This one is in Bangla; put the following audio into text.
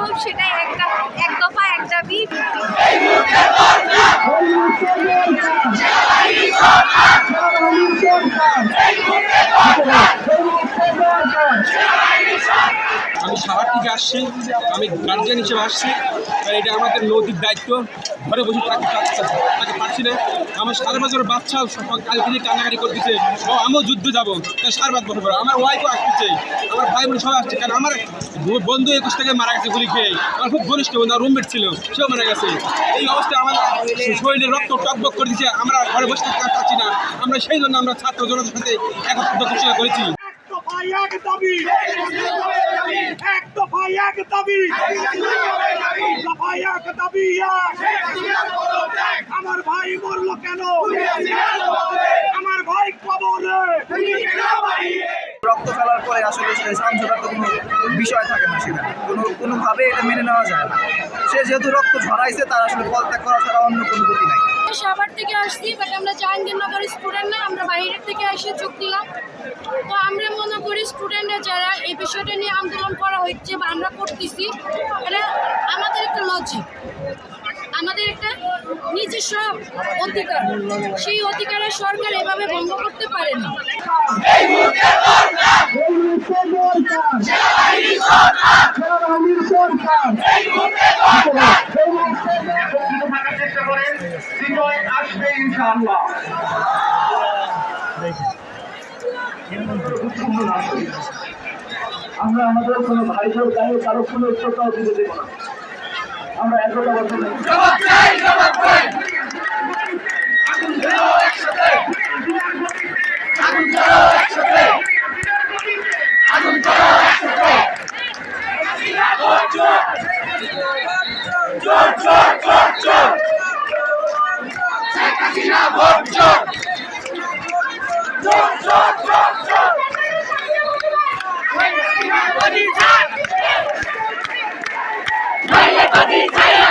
সম্ভব সেটাই এক দফা এক দাবি। আমি সাভার থেকে আসছি, আমি গার্জিয়ান হিসেবে আসছি, এটা আমাদের নৈতিক দায়িত্ব। ঘরে বসে তাকে পারছি না। আমার 5.5 বছরের বাচ্চা কাল থেকে কান্নাকাটি করতেছে, আমিও যুদ্ধে যাবো, 5.5 বছর পরে আমার ওয়াইফও আসতেছে, আমার ভাই বোন সবাই আসছে। কারণ আমার বন্ধু 21 থেকে মারা গেছে গুলি খেয়ে, আমার খুব ঘনিষ্ঠ বন্ধু, আমার রুমমেট ছিল, সেও মারা গেছে। এই অবস্থায় আমার শরীরে রক্ত টকবক করে দিচ্ছে, আমরা ঘরে বসে থাকতে পারছি না। আমরা সেই জন্য আমরা ছাত্র জনতার সাথে একত্রিত ঘোষণা করেছি। আমার ভাই মরলো কেন? আমার ভাই কবরে। রক্ত ফেলার পরে আসলে সমঝোতার তো কোনো বিষয় থাকে না, সেখানে কোনোভাবে এটা মেনে নেওয়া যায় না। সে যেহেতু রক্ত ঝরাইছে, তার আসলে পদত্যাগ করা ছাড়া অন্য কোনো গতি নাই। সাভার থেকে আসছি, বাট আমরা জাহাঙ্গীরনগরের স্টুডেন্ট না, আমরা বাইরের থেকে এসে যোগ দিলাম। তো আমরা মনে করি স্টুডেন্টরা যারা এই বিষয়টা নিয়ে আন্দোলন করা হচ্ছে বা আমরা করতেছি, এটা আমাদের একটা লজিক, আমাদের একটা নিজস্ব অধিকার। সেই অধিকারের সরকার এভাবে ভঙ্গ করতে পারে না। আসবে ইনশাআল্লাহ। আমরা আমাদের কোনো ভাই বোন গায়ে কারো কোনো শ্রদ্ধাও দিতে দেব না। আমরা একতা বছর Hey,